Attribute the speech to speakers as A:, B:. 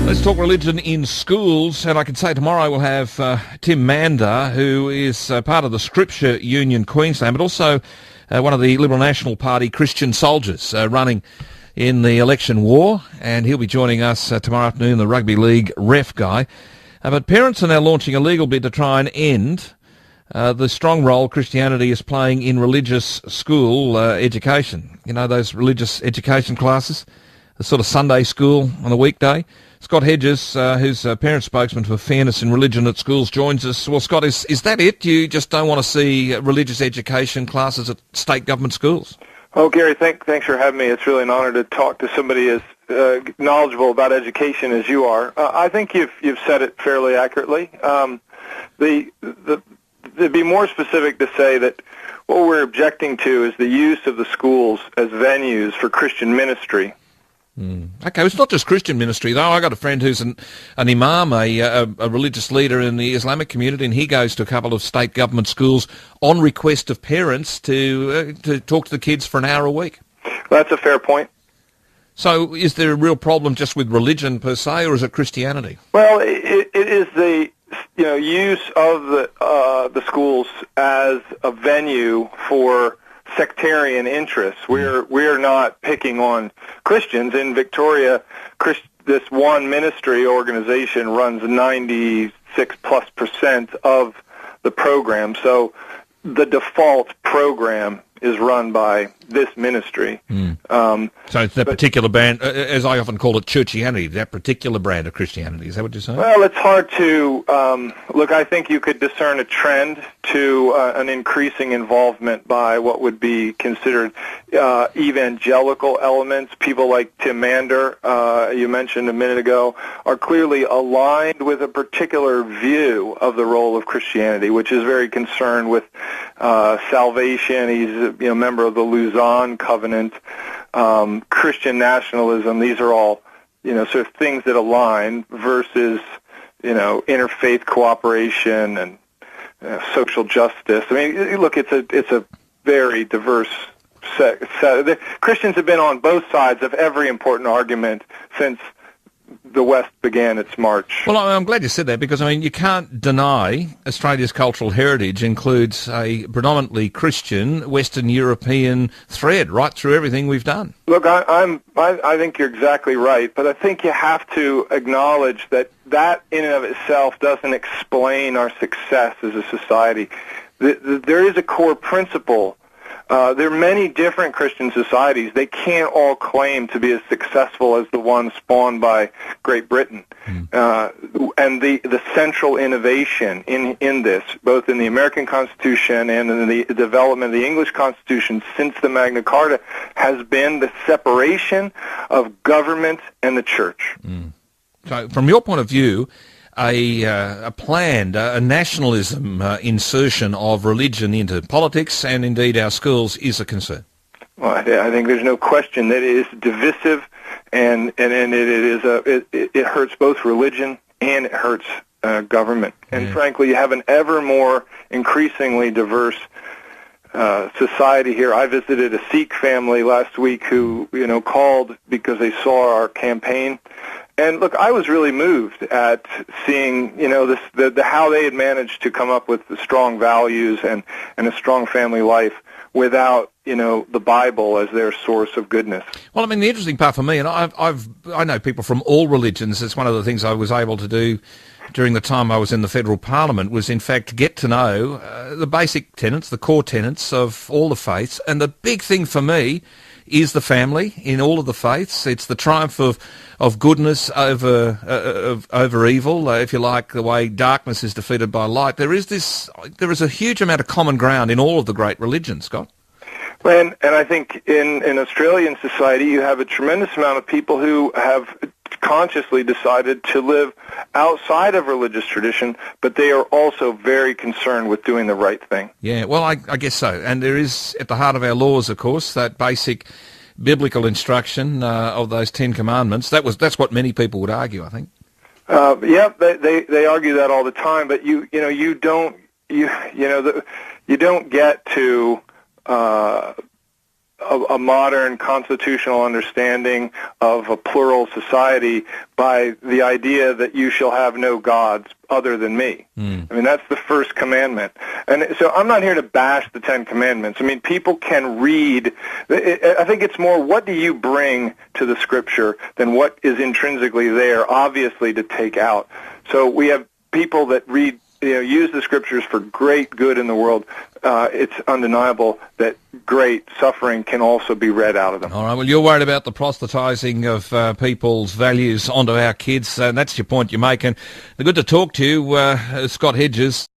A: Let's talk religion in schools, and I can say tomorrow we'll have Tim Mander, who is part of the Scripture Union Queensland, but also one of the Liberal National Party Christian soldiers running in the election war, and he'll be joining us tomorrow afternoon, the rugby league ref guy. But parents are now launching a legal bid to try and end the strong role Christianity is playing in religious school education. You know, those religious education classes, the sort of Sunday school on a weekday. Scott Hedges, who's a parent spokesman for Fairness in Religion at Schools, joins us. Well, Scott, is that it? You just don't want to see religious education classes at state government schools?
B: Oh, Gary, thanks for having me. It's really an honor to talk to somebody as knowledgeable about education as you are. I think you've said it fairly accurately. It'd be more specific to say that what we're objecting to is the use of the schools as venues for Christian ministry.
A: Okay, it's not just Christian ministry, though. I got a friend who's an imam, a religious leader in the Islamic community, and he goes to a couple of state government schools on request of parents to talk to the kids for an hour a week.
B: That's a fair point.
A: So is there a real problem just with religion per se, or is it Christianity?
B: Well, it is the use of the schools as a venue for sectarian interests. We're not picking on Christians. In Victoria, this one ministry organization runs 96+% of the program. So the default program is run by this ministry.
A: So it's that particular brand, as I often call it, churchianity, that particular brand of Christianity. Is that what you're saying?
B: Well, it's hard to look. I think you could discern a trend to an increasing involvement by what would be considered evangelical elements. People like Tim Mander, you mentioned a minute ago, are clearly aligned with a particular view of the role of Christianity, which is very concerned with salvation. He's a member of the Lausanne Covenant, Christian nationalism. These are all sort of things that align versus interfaith cooperation and social justice. I mean, look, it's a very diverse set. Christians have been on both sides of every important argument since the West began its march.
A: Well, I'm glad you said that, because, I mean, you can't deny Australia's cultural heritage includes a predominantly Christian, Western European thread right through everything we've done.
B: Look, I think you're exactly right, but I think you have to acknowledge that in and of itself doesn't explain our success as a society. There is a core principle. There are many different Christian societies. They can't all claim to be as successful as the one spawned by Great Britain. And the central innovation in this, both in the American Constitution and in the development of the English Constitution since the Magna Carta, has been the separation of government and the church.
A: So from your point of view, a planned nationalism insertion of religion into politics and indeed our schools is a concern.
B: Well, I think there's no question that it is divisive, and it hurts both religion and it hurts government. And frankly, you have an ever more increasingly diverse society here. I visited a Sikh family last week who called because they saw our campaign. And look, I was really moved at seeing, how they had managed to come up with the strong values and a strong family life without, the Bible as their source of goodness.
A: Well, I mean, the interesting part for me, and I know people from all religions. It's one of the things I was able to do during the time I was in the federal parliament was, in fact, get to know the basic tenets, the core tenets of all the faiths. And the big thing for me is the family in all of the faiths. It's the triumph of goodness over evil, if you like, the way darkness is defeated by light. There is a huge amount of common ground in all of the great religions, Scott.
B: And I think in Australian society you have a tremendous amount of people who have consciously decided to live outside of religious tradition, but they are also very concerned with doing the right thing.
A: Yeah, well, I guess so. And there is, at the heart of our laws, of course, that basic biblical instruction of those 10 Commandments. That's what many people would argue, I think.
B: Yeah, they argue that all the time, but you don't get to a modern constitutional understanding of a plural society by the idea that you shall have no gods other than me. I mean, that's the first commandment. And so I'm not here to bash the Ten Commandments. I mean, people can read. I think it's more, what do you bring to the Scripture than what is intrinsically there, obviously, to take out. So we have people that read, use the Scriptures for great good in the world. It's undeniable that great suffering can also be read out of them.
A: All right, well, you're worried about the proselytising of people's values onto our kids, and that's your point you're making. Good to talk to you, Scott Hedges.